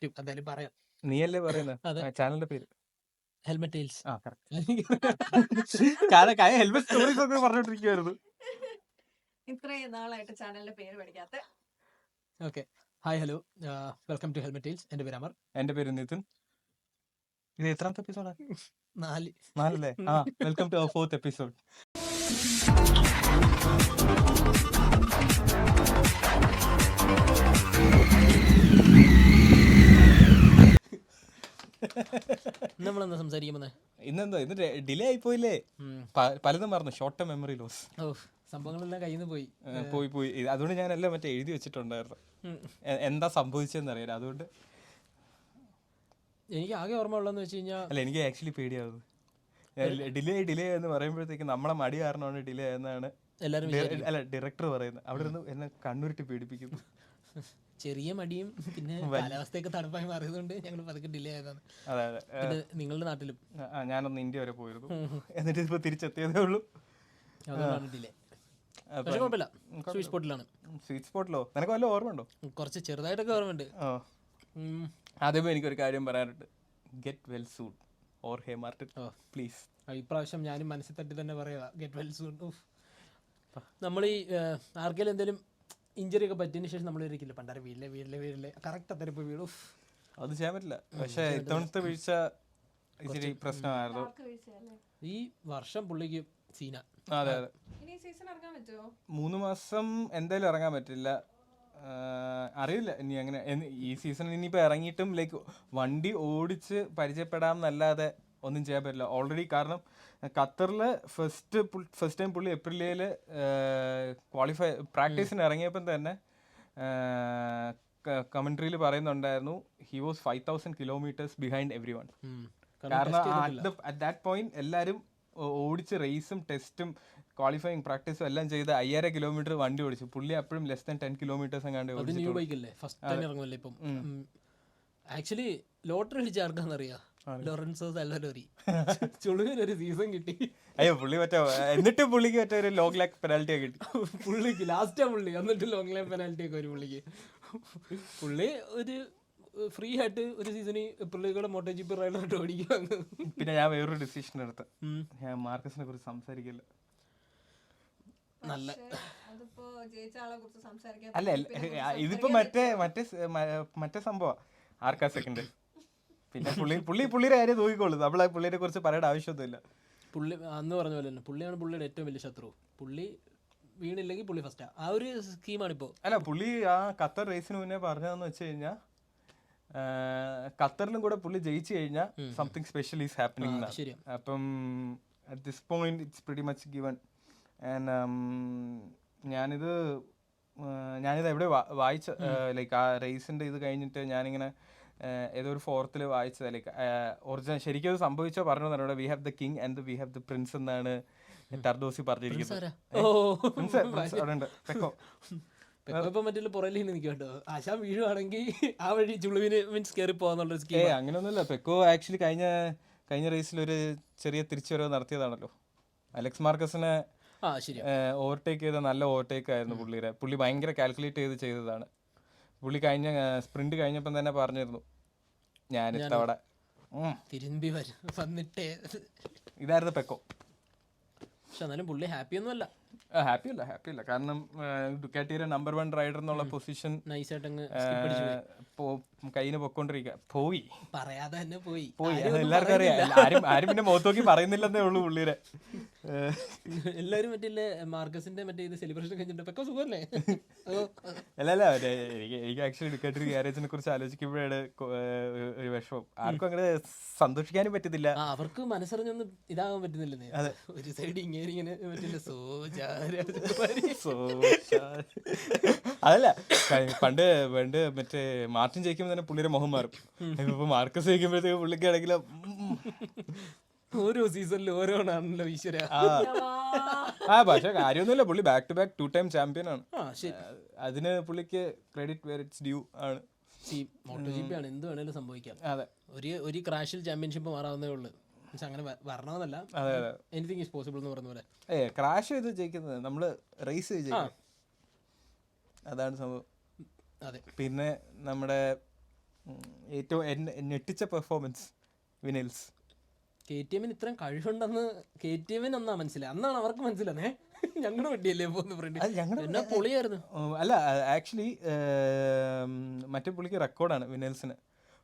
എന്തായാലും പറയാം. നീയല്ലേ പറയുന്നത് അതെ, ചാനലിന്റെ പേര്? Helmet Tales. ആ കറക്റ്റ്. കാരണം ഹെൽമെറ്റ് സ്റ്റോറീസ് ഒക്കെ പറഞ്ഞോണ്ടിരിക്കുവായിരുന്നു. ഇത്രയും നാളായിട്ട് ചാനലിന്റെ പേര് പഠിക്കാത്ത. Okay, hi hello, welcome to Helmet Tales. എൻ്റെ പേര് അമർ. എന്റെ പേര് നിതിൻ. ഇത് എത്രാമത്തെ എപ്പിസോഡാ? 4. 4 ആ. Welcome to our 4th episode. നമ്മളെന്താ സംസാരിക്കുന്നത്? ഇന്നെന്താ ഇന്ന് ഡിലേ ആയിപ്പോയില്ലേ? പലതും പറഞ്ഞു. Short term memory loss. സംഭവങ്ങളെല്ലാം കയ്യിൽ നിന്ന് പോയി. പോയി. അതുകൊണ്ട് ഞാനെല്ലാം മറ്റേ എഴുതി വെച്ചിട്ടുണ്ടായിരുന്നു, എന്താ സംഭവിച്ചതെന്ന് അറിയാം. അതുകൊണ്ട് എനിക്ക് ആകെ ഓർമ്മ ഉള്ളതെന്ന് വെച്ച് കഴിഞ്ഞാൽ, അല്ല, എനിക്ക് ആക്ച്വലി പേടിയാവുന്നത് ഡിലേ എന്ന് പറയുമ്പോഴത്തേക്ക് നമ്മളെ മടി കാരണമാണ് ഡിലേ ആയെന്നാണ് എല്ലാവരും അല്ല ഡയറക്ടർ പറയുന്നത്. അവിടെ നിന്ന് എന്നെ കണ്ണുരുട്ടി പേടിപ്പിക്കുന്നു. ചെറിയ മടിയും പിന്നെ കാലാവസ്ഥയൊക്കെ തണുപ്പായി മാറിയതുകൊണ്ട് ഞങ്ങൾ പതുക്കെ ഡിലേ ആയതാണ്. അതെ അതെ. പിന്നെ നിങ്ങളുടെ നാട്ടിലും ഞാനൊന്ന് ഇന്ത്യ വരെ പോയിരുന്നു, എന്നിട്ട് ഇപ്പൊ തിരിച്ചെത്തിയതേ ഉള്ളൂ. അതുകൊണ്ടാണ് ഡിലേ. പക്ഷെ കുഴപ്പമില്ല, സ്വീറ്റ് സ്പോട്ടിലാണ്. സ്വീറ്റ് സ്പോട്ടിലോ? നിനക്ക് വല്ല ഓർമ്മ ഉണ്ടോ? കുറച്ച് ചെറുതായിട്ടൊക്കെ ഓർമ്മയുണ്ട്. ആദ്യമേ എനിക്കൊരു കാര്യം പറയാനുണ്ട്. Get well soon or hey Martin please. ഇപ്രാവശ്യം ഞാനും മനസ്സിൽ തട്ടി തന്നെ പറയാ, ഗെറ്റ് വെൽ സൂൺ. നമ്മൾ ഈ ആർക്കെങ്കിലും എന്തെങ്കിലും ഇഞ്ചറി ഒക്കെ പറ്റിയതിന് ശേഷം നമ്മൾ ഇരിക്കില്ല, പണ്ടാരെ വീടിലെ കറക്റ്റ് അത്തരം പോയി വീടും. അത് ചെയ്യാൻ പറ്റില്ല. പക്ഷെ ഇത്തവണത്തെ വീഴ്ച ഇച്ചിരി പ്രശ്നമായിരുന്നു. ഈ വർഷം പുള്ളിക്ക് സീന. അതെ അതെ. 3 മാസം എന്തായാലും ഇറങ്ങാൻ പറ്റില്ല. അറിയില്ല ഇനി അങ്ങനെ. ഈ സീസൺ ഇനിയിപ്പോൾ ഇറങ്ങിയിട്ടും ലൈക്ക് വണ്ടി ഓടിച്ച് പരിചയപ്പെടാമെന്നല്ലാതെ ഒന്നും ചെയ്യാൻ പറ്റില്ല ഓൾറെഡി. കാരണം ഖത്തറിൽ ഫസ്റ്റ് ടൈം പുള്ളി ഏപ്രിലിൽ ക്വാളിഫൈ പ്രാക്ടീസിന് ഇറങ്ങിയപ്പം തന്നെ കമൻട്രിയിൽ പറയുന്നുണ്ടായിരുന്നു, he was 5,000 kilometers behind every one. കാരണം അറ്റ് ദാറ്റ് പോയിന്റ് എല്ലാവരും ഓടിച്ച് റേസും ടെസ്റ്റും ക്വാളിഫയിങ് പ്രാക്ടീസും എല്ലാം ചെയ്ത് 5,000 kilometer വണ്ടി ഓടിച്ചു. പുള്ളി അപ്പോഴും ലെസ് ദാൻ 10 kilometers എങ്ങാണ്ട് ഓടിച്ചിട്ടുള്ളൂ. ആക്ച്വലി ലോട്ടറി അടിച്ച ആർക്കാന്നറിയാം, ലോറൻസോ സാൽവഡോറി. ചുളുവിനൊരു സീസൺ കിട്ടി. അയ്യോ പുള്ളി എന്നിട്ട് പുള്ളിക്ക് മറ്റേ ഒരു ലോങ് ലാക്ക് പെനാൽറ്റി ഒക്കെ കിട്ടി പുള്ളിക്ക് ലാസ്റ്റാ പുള്ളി. എന്നിട്ട് ലോങ് ലാക്ക് പെനാൽറ്റി ഒക്കെ ഒരു പുള്ളി ഒരു ഫ്രീ ആയിട്ട് ഒരു സീസണിൽ പുള്ളിയുടെ മോട്ടോ ജിപ്പ് റൈഡറായിട്ട് ഓടിക്കുവാണ്. പിന്നെ ഞാൻ വേറൊരു ഡിസിഷൻ എടുത്ത, ഞാൻ മാർക്കസിനെ കുറിച്ച് സംസാരിക്കില്ല. നല്ല അല്ല ഇതിപ്പോ മറ്റേ സംഭവം ആർക്കാ സെക്കൻഡ്. പിന്നെ പുള്ളിയുടെ കാര്യം നോക്കിക്കോളൂ, നമ്മളെ പുള്ളിയെ കുറിച്ച് പറയേണ്ട ആവശ്യമൊന്നുമില്ല. പുള്ളി അന്ന് പറഞ്ഞ പോലെ തന്നെ പുള്ളിയാണ് പുള്ളിയുടെ ഏറ്റവും വലിയ ശത്രു. പുള്ളി വീണില്ലെങ്കിൽ പുള്ളി ഫസ്റ്റാ. ആ ഒരു സ്കീമാണിപ്പോ. അല്ല പുള്ളി ആ ഖത്തർ റേസിന് മുന്നേ പറഞ്ഞതെന്ന് വെച്ച് കഴിഞ്ഞാൽ, ഖത്തറിലും കൂടെ പുള്ളി ജയിച്ചു കഴിഞ്ഞാൽ സംതിങ് സ്പെഷ്യൽ ഈസ് ഹാപ്പനിങ്. അപ്പം at this point it's pretty much given. And ഞാനിത് എവിടെ വായിച്ച ലൈക്ക് ആ റേസിൻ്റെ ഇത് കഴിഞ്ഞിട്ട് ഞാനിങ്ങനെ ഏതോ ഒരു ഫോറത്തിൽ വായിച്ചത്. ലൈക്ക് ഒറിജിനൽ ശരിക്കും അത് സംഭവിച്ചോ പറഞ്ഞു തന്നെ, we have the king and we have the Prince എന്നാണ് ടർഡോസി പറഞ്ഞിരിക്കുന്നത്. ആശാൻ വീഴുവാണെങ്കിൽ ആ വഴി ചുളുവിന് മീൻസ് കയറി പോവാന്നുള്ളൊരു സ്കീം. അങ്ങനെയൊന്നുമില്ല. പെക്കോ ആക്ച്വലി കഴിഞ്ഞ റേസിൽ ഒരു ചെറിയ തിരിച്ചുവരവ് നടത്തിയതാണല്ലോ. അലക്സ് മാർക്കസിനെ ഓവർടേക്ക് ചെയ്ത നല്ല ഓവർടേക്ക് ആയിരുന്നു പുള്ളിയുടെ. പുള്ളി ഭയങ്കര കാൽക്കുലേറ്റ് ചെയ്തതാണ്. പുള്ളി കഴിഞ്ഞ സ്പ്രിന്റ് കഴിഞ്ഞപ്പം തന്നെ പറഞ്ഞിരുന്നു, ഞാൻ ഇത്തവണ തിരുമ്പി വന്നിട്ടേ. ഇതായിരുന്നു പെക്കോ. പക്ഷെ എന്നാലും പുള്ളി ഹാപ്പിയൊന്നും അല്ല. ഹാപ്പിയല്ല. കാരണം ഡുക്കാറ്റിയുടെ നമ്പർ 1 റൈഡർ എന്നുള്ള പൊസിഷൻ കയ്യിന് പൊക്കോണ്ടിരിക്കുക. പറയാതെ തന്നെ പോയി. എല്ലാവർക്കും അറിയാം. ആരും പിന്നെ മുഖത്ത് നോക്കി പറയുന്നില്ലെന്നേ ഉള്ളൂ പുള്ളിയുടെ. എല്ലാരും മറ്റേ മാർക്കസിന്റെ മറ്റേ ഇത് സെലിബ്രേഷൻ കഴിഞ്ഞിട്ട് സുഖമല്ലേ? അല്ല എനിക്ക് ആക്ച്വലി ഡുക്കാറ്റി ഗ്യാരേജിനെ കുറിച്ച് ആലോചിക്കുമ്പോഴാണ് ഒരു വിഷമം. ആർക്കും അങ്ങനെ സന്തോഷിക്കാനും പറ്റുന്നില്ല. അവർക്ക് മനസ്സറിഞ്ഞൊന്നും ഇതാകാൻ പറ്റുന്നില്ലെന്നേ. ഒരു സൈഡ് ഇങ്ങനെ പറ്റില്ല. അതല്ല പണ്ട് മറ്റേ മാർട്ടിൻ ജയിക്കുമ്പോൾ തന്നെ പുള്ളിയുടെ മുഖം മാറും. ഇപ്പൊ മാർക്കസ് ജയിക്കുമ്പോഴത്തേക്ക് പുള്ളിക്കാണെങ്കിൽ ഓരോ സീസണിലും ഓരോന്നാണല്ലോ ഈശ്വര. പക്ഷെ കാര്യമൊന്നുമില്ല, പുള്ളി back to back 2 time champion ആണ്. അതിന് പുള്ളിക്ക് ക്രെഡിറ്റ് വേർ ഇറ്റ്സ് ഡ്യൂ ആണ്. മോട്ടോ ജിപി ആണ്, എന്ത് വേണേലും സംഭവിക്കാം. അതെ, ഒരു ക്രാഷിൽ ചാമ്പ്യൻഷിപ്പ് മാറാവുന്നേ ഉള്ളൂ. അങ്ങനെ വരണമെന്നല്ല, എനിത്തിങ് ഈസ് പോസിബിൾ എന്ന് പറഞ്ഞ പോലെ. ക്രാഷ് ചെയ്ത് ജയിക്കുന്നത് നമ്മള് റേസ് ചെയ്ത്, അതാണ് സംഭവം. അതെ. പിന്നെ നമ്മുടെ ഏറ്റവും ഞെട്ടിച്ച പെർഫോമൻസ് വിനൽസ്. KTM ഇത്രയും കഴിവുണ്ടെന്ന് KTM എന്നാ മനസ്സിലായി, അന്നാണ് അവർക്ക് മനസ്സിലാന്നേ. ഞങ്ങളുടെ വണ്ടിയല്ലേ പോകുന്ന ഫ്രണ്ട്, എന്നാ പൊളിയായിരുന്നു. അല്ല ആക്ച്വലി മറ്റേ പുള്ളിക്ക് റെക്കോർഡാണ് വിനൽസിന്.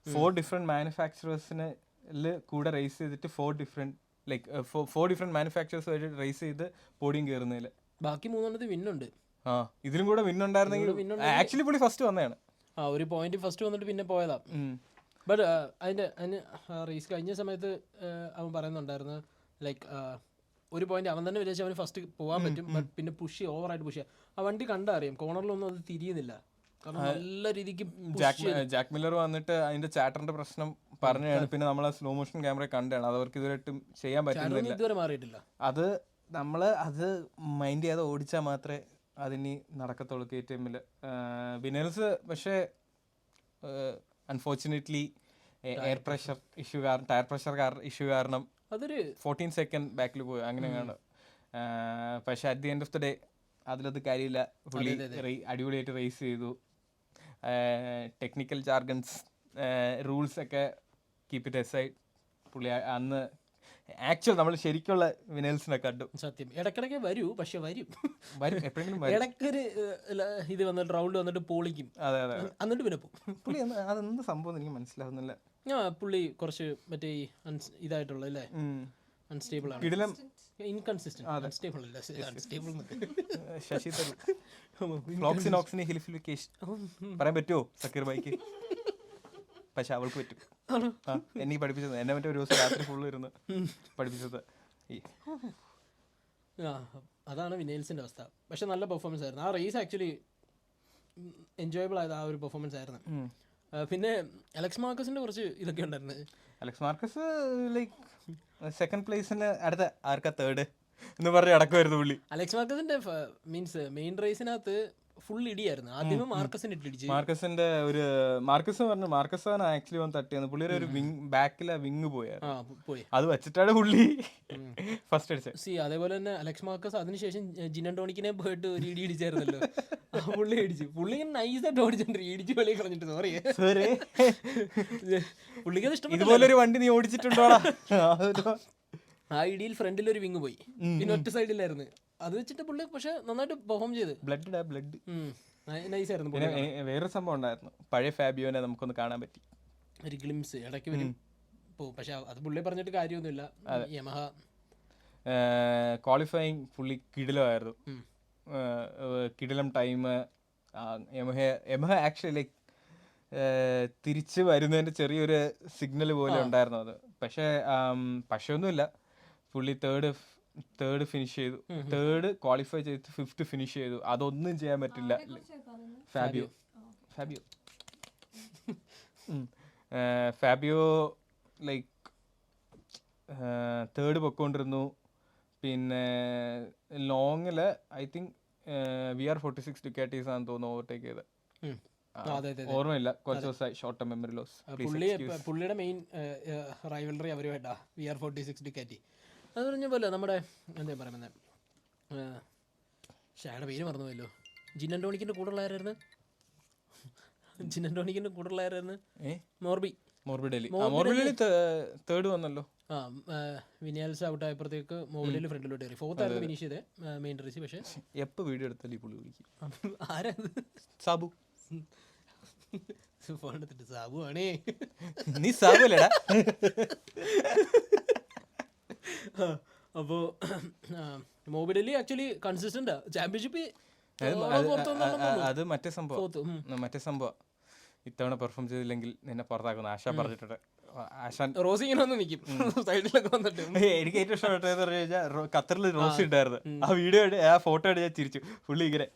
4 ഡിഫറെൻറ്റ് മാനുഫാക്ചറേഴ്സിന് കൂടെ റേസ് ചെയ്തിട്ട് 4 ഡിഫറെൻറ്റ് മാനുഫാക്ചറേഴ്സ് ആയിട്ട് റേസ് ചെയ്ത് പോഡിയം കയറുന്നതിൽ ബാക്കി 3 വിന്നുണ്ട്. ഇതിലും കൂടെ വിന്നുണ്ടായിരുന്നെങ്കിൽ ആക്ച്വലി പുള്ളി ഫസ്റ്റ് വന്നതാണ്. ഒരു പോയിന്റ് ഫസ്റ്റ് വന്നിട്ട് പിന്നെ പോയതാ. ബട്ട് അതിന് റേസ് കഴിഞ്ഞ സമയത്ത് അവൻ പറയുന്നുണ്ടായിരുന്നു ലൈക്ക് ഒരു പോയിന്റ് അവൻ തന്നെ വിചാരിച്ചു അവന് ഫസ്റ്റ് പോകാൻ പറ്റും, ബട്ട് പിന്നെ ഓവറായിട്ട് പുഷ് ചെയ്യുക. ആ വണ്ടി കണ്ടാ അറിയാം, കോർണറിലൊന്നും അത് തിരിയുന്നില്ല, കാരണം നല്ല രീതിക്ക്. ജാക്ക് മില്ലർ വന്നിട്ട് അതിന്റെ ചാറ്ററിന്റെ പ്രശ്നം പറഞ്ഞാണ്, പിന്നെ നമ്മൾ സ്ലോ മോഷൻ ക്യാമറ കണ്ടാണ്, അത് അവർക്ക് ഇതുവരെയായിട്ടും ചെയ്യാൻ പറ്റുന്നില്ല. ഇതുവരെ മാറിയിട്ടില്ല. അത് അത് മൈൻഡ് ചെയ്യാതെ ഓടിച്ചാൽ മാത്രമേ അതിനി നടക്കത്തുള്ളൂ KTM-ൽ. വിനൽസ് പക്ഷേ അൺഫോർച്ചുനേറ്റ്ലി ടയർ പ്രഷർ ഇഷ്യൂ കാരണം അതൊരു 14 സെക്കൻഡ് ബാക്കിൽ പോയി അങ്ങനെയാണ്. പക്ഷെ at the end of the day അതിലത് കാര്യമില്ല, പുള്ളി അടിപൊളിയായിട്ട് റേസ് ചെയ്തു. ടെക്നിക്കൽ ജാർഗൻസ് റൂൾസ് ഒക്കെ കീപ്പ് ഇറ്റ് എസൈഡ്. പുള്ളി അന്ന് ആക്ച്വൽ നമ്മൾ ശരിക്കുള്ള വിനൽസിനെ കണ്ടു. സത്യം, ഇടയ്ക്കിടയ്ക്ക് വരൂ, പക്ഷെ വരും എപ്പോഴെങ്കിലും ഇടയ്ക്കൊരു ഇത് വന്നിട്ട് റൗണ്ട് വന്നിട്ട് പൊളിക്കും. അതെ അതെ, എന്നിട്ട് പിന്നെ പുള്ളി അതെന്ത് സംഭവം എനിക്ക് മനസ്സിലാവുന്നില്ല. പുള്ളി കുറച്ച് മറ്റേ ഇതായിട്ടുള്ള അല്ലേ, അൺസ്റ്റേബിൾ ആണ്, ഇൻകൺസിസ്റ്റന്റ്. അൺസ്റ്റേബിൾ അല്ല, അൺസ്റ്റേബിൾ ശശി പറയാൻ പറ്റുമോ സക്കീർ ഭായിക്ക്? പക്ഷെ അവൾക്ക് പറ്റും. എനിക്ക് പഠിപ്പിച്ചത് എന്നെ മറ്റേ ഒരു ദിവസം രാത്രി ഫുള്ള് ഇരുന്ന് പഠിപ്പിച്ചത്. അതാണ് വിനേൽസിന്റെ അവസ്ഥ. പക്ഷെ നല്ല പെർഫോമൻസ് ആയിരുന്നു ആ റേസ്, ആക്ച്വലി എൻജോയബിൾ ആയത് ആ ഒരു പെർഫോമൻസ് ആയിരുന്നു. പിന്നെ അലക്സ് മാർക്കസിന്റെ കുറച്ച് ഇതൊക്കെ ഉണ്ടായിരുന്നു. അലക്സ് മാർക്കസ് ലൈക്ക് സെക്കൻഡ് പ്ലേസിന് അടുത്ത ആർക്കാ തേർഡ് എന്ന് പറഞ്ഞ് അടക്കമായിരുന്നു പുള്ളി. അലക്സ് മാർക്കസിന്റെ മീൻസ് മെയിൻ റേസിനകത്ത് ഫുൾ ഇടിയായിരുന്നു. ആദ്യമേ മാർക്കസിന്റെ ഇട്ടിടിച്ചു. മാർക്കസാണ് ആക്ച്വലി വന്ന് തട്ടിയെന്ന്. പുള്ളിയുടെ ഒരു ബാക്കിലെ വിങ് പോയി, അത് വെച്ചിട്ടാണ് പുള്ളി ഫസ്റ്റ് അടിച്ചത്. അതേപോലെ തന്നെ അലക്സ് മാർക്കസ് അതിനുശേഷം ജിനൻടോണിക്കിനെ പോയിട്ട് ഒരു ഇടി ഇടിച്ചായിരുന്നല്ലോ, പുള്ളി ഇടിച്ചു. പുള്ളി നൈസായിട്ട് ഓടിച്ചിട്ടുണ്ട്, ഇടിച്ചു വെളിയിൽ കളഞ്ഞിട്ട്. സോറി പുള്ളിക്കത് ഇഷ്ടം. ഇതുപോലൊരു വണ്ടി നീ ഓടിച്ചിട്ടുണ്ടോടാ? ആ ഇടിയിൽ ഫ്രണ്ടിൽ ഒരു വിങ് പോയി, പിന്നെ ഒറ്റ സൈഡിലായിരുന്നു. അത് വെച്ചിട്ട് പുള്ളി പക്ഷെ നന്നായിട്ട് പെർഫോം ചെയ്ത്. ബ്ലഡ് നൈസ് ആയിരുന്നു. പിന്നെ വേറൊരു സംഭവം ഉണ്ടായിരുന്നു, പഴയ ഫാബിയോനെ നമുക്കൊന്ന് കാണാൻ പറ്റി, ഒരു ഗ്ലിംസ് ഇടയ്ക്ക് വരും പോവും. പക്ഷെ അത് പുള്ളി പറഞ്ഞിട്ട് കാര്യമൊന്നുമില്ല. യമഹ ക്വാളിഫയിങ് പുള്ളി കിടിലമായിരുന്നു, കിടിലം ടൈം. യമഹ ആക്ച്വലി ലൈക്ക് തിരിച്ച് വരുന്നതിൻ്റെ ചെറിയൊരു സിഗ്നൽ പോലെ ഉണ്ടായിരുന്നു അത്. പക്ഷേ ഒന്നുമില്ല, പുള്ളി തേർഡ് ഫിനിഷ് ചെയ്തു, തേർഡ് ക്വാളിഫൈ ചെയ്ത് 5th ഫിനിഷ് ചെയ്തു. അതൊന്നും ചെയ്യാൻ പറ്റില്ല. ഫാബിയോ ലൈക്ക് തേർഡ് പൊക്കോണ്ടിരുന്നു. പിന്നെ ലോങ്ങില് ഐ തിങ്ക് VR46 ഡുക്കാറ്റീസ് ആണെന്ന് തോന്നുന്നു ഓവർടേക്ക് ചെയ്ത്. ഓർമ്മയില്ല, കുറച്ച് ദിവസമായി, ഷോർട്ട് ടൈം മെമ്മറി ലോസ്. പുള്ളിയുടെ മെയിൻ റൈവലറി അവരുമായിട്ടാ VR46 ഡുക്കാറ്റി. അത് പറഞ്ഞ പോലെ നമ്മുടെ എന്താ പറയുന്നത്, ഷായുടെ പേര് മറന്നുപോയല്ലോ. ജിനൻടോണിക്കിന്റെ കൂടെ ഉള്ളായിരുന്നു. മോർബിഡലി തേർഡ് വന്നല്ലോ. വിനിയാൽസ് ഔട്ട് ആയപ്പോഴത്തേക്ക് മോർബിഡലി ഫ്രണ്ടിലോട്ട് കയറി. 4th ആയിരുന്നു ഫിനിഷ് ചെയ്തേ മെയിൻ റേസ്. പക്ഷെ എപ്പോ വീഡിയോ എടുത്താലും പുള്ളി വിളിക്കും. ആരാ? സാബു. ഫോൺ എടുത്തിട്ട് സാബു ആണേ, നീ സാബു അല്ലേടാ? അപ്പോ മോർബിഡലി ആക്ച്വലി കൺസിസ്റ്റന്റ് ചാമ്പ്യൻഷിപ്പ്. അത് മറ്റേ സംഭവം ഇത്തവണ പെർഫോം ചെയ്തില്ലെങ്കിൽ നിന്നെ പുറത്താക്കുന്നു ആശ പറഞ്ഞിട്ടുണ്ട്. ആശാൻ റോസി ഇങ്ങനെ വന്ന് നിൽക്കും സൈഡിലൊക്കെ വന്നിട്ട്. എനിക്ക് ഏറ്റവും ഇഷ്ടപ്പെട്ടതെന്ന് പറഞ്ഞു കഴിഞ്ഞാൽ ഖത്തറിൽ റോസി ഉണ്ടായിരുന്നു. ആ വീഡിയോ ആ ഫോട്ടോ ഞാൻ ചിരിച്ചു. പുള്ളി ഇങ്ങനെ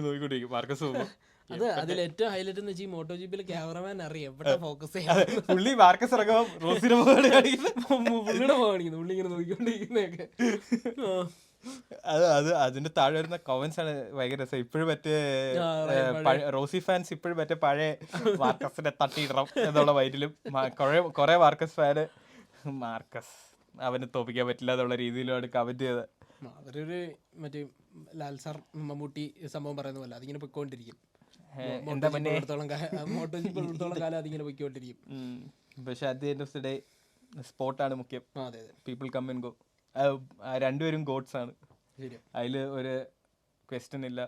നോക്കിക്കൊണ്ടിരിക്കും മാർക്കസ് പോകുമ്പോൾ. അത് അതിൽ ഏറ്റവും ഹൈലൈറ്റ് എന്ന് വെച്ചാൽ ഈ മോട്ടോ ജിപ്പിൽ ക്യാമറമാൻ അറിയാം എവിടെ ഫോക്കസ് ചെയ്യാം. പുള്ളി മാർക്കസ് ഇറങ്ങുമ്പോൾ റോസിന്റെ പുള്ളിയുടെ കാണിക്കുന്നു, പുള്ളി ഇങ്ങനെ നോക്കിക്കൊണ്ടിരിക്കുന്നതൊക്കെ. അതിന്റെ താഴെ വരുന്ന കമന്റ്സ് ആണ് ഭയങ്കര രസം. ഇപ്പോഴും മറ്റേ റോസി ഫാൻസ് ഇപ്പോഴും മറ്റേ പഴയ മാർക്കസിനെ തട്ടിയിടണം എന്നുള്ള വൈറ്റിലും കുറെ മാർക്കസ് ഫാന് മാർക്കസ് അവന് തോപ്പിക്കാൻ പറ്റില്ല എന്നുള്ള രീതിയിലാണ് കമന്റ് ചെയ്തത്. അവരൊരു മറ്റേ ലാൽ സാർ മമ്മൂട്ടി സംഭവം പറയുന്ന പോലെ അതിങ്ങനെ പൊയ്ക്കൊണ്ടിരിക്കും. എന്താ പിന്നെ മോട്ടോ ജിപ്പ് ഉള്ളിടത്തോളം കാലം അതിങ്ങനെ പൊയ്ക്കൊണ്ടിരിക്കും. പക്ഷെ at the end of the day സ്പോർട്ടാണ് മുഖ്യം. അതെ അതെ പീപ്പിൾ കം ആൻഡ് ഗോ. രണ്ടുപേരും ഗോഡ്സ് ആണ്, ശരിയാ. അതിൽ ഒരു ക്വസ്റ്റ്യൻ ഇല്ല.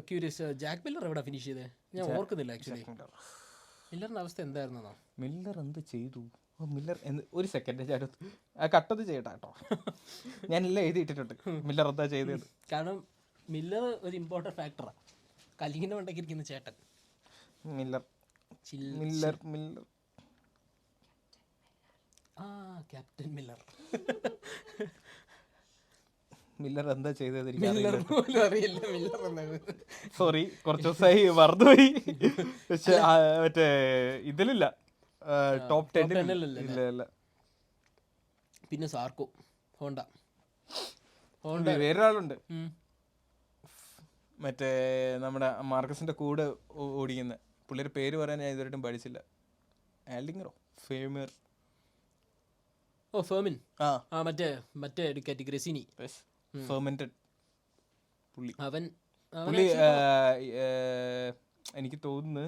ക്യൂരിയസ്, ജാക്ക് മില്ലർ എവിടെ ഫിനിഷ് ചെയ്തേ? ഞാൻ ഓർക്കുന്നില്ല ആക്ച്വലി. മില്ലറിന്റെ അവസ്ഥ എന്തായിരുന്നോ? മില്ലർ എന്ത് ചെയ്തു? മില്ലർ ഒരു സെക്കൻഡ് ചേട്ടൻ കട്ടത് ചെയ്യട്ടെ കേട്ടോ, ഞാനെല്ലാം എഴുതിയിട്ടിട്ടുണ്ട് മില്ലർ എന്താ ചെയ്തത്. കാരണം മില്ലർ ഒരു ഇമ്പോർട്ടൻറ്റ് ഫാക്ടറാണ്. കലിങ്ങിൻ്റെ മണ്ടയ്ക്ക് ഇരിക്കുന്ന ചേട്ടൻ മില്ലർ മില്ലർ മില്ലർ ആ ക്യാപ്റ്റൻ മില്ലർ. മില്ലർ എന്താ ചെയ്തത് മില്ലർ പോലും അറിയില്ല മില്ലർ എന്നാണ്. സോറി, കുറച്ച് ദിവസമായി മറന്നുപോയി. പക്ഷെ മറ്റേ ഇതിലില്ല, ടോപ്പ് 10 ഇല്ല. പിന്നെ സാർക്കോ, ഹോണ്ട. വേറൊരാളുണ്ട്, മറ്റേ നമ്മുടെ മാർക്കസിന്റെ കൂടെ ഓടിക്കുന്ന പുള്ളിയുടെ പേര് പറയാൻ ഞാൻ ഇതുവരെയായിട്ടും പഠിച്ചില്ല. ആൽഡിങ്ങറോ ഫേമർ? ഓ ഫെർമിൻ. ആ മറ്റേ ഡുക്കാറ്റി ഗ്രസിനി ഫെർമെന്റഡ് പുള്ളി. പുള്ളി എനിക്ക് തോന്നുന്നു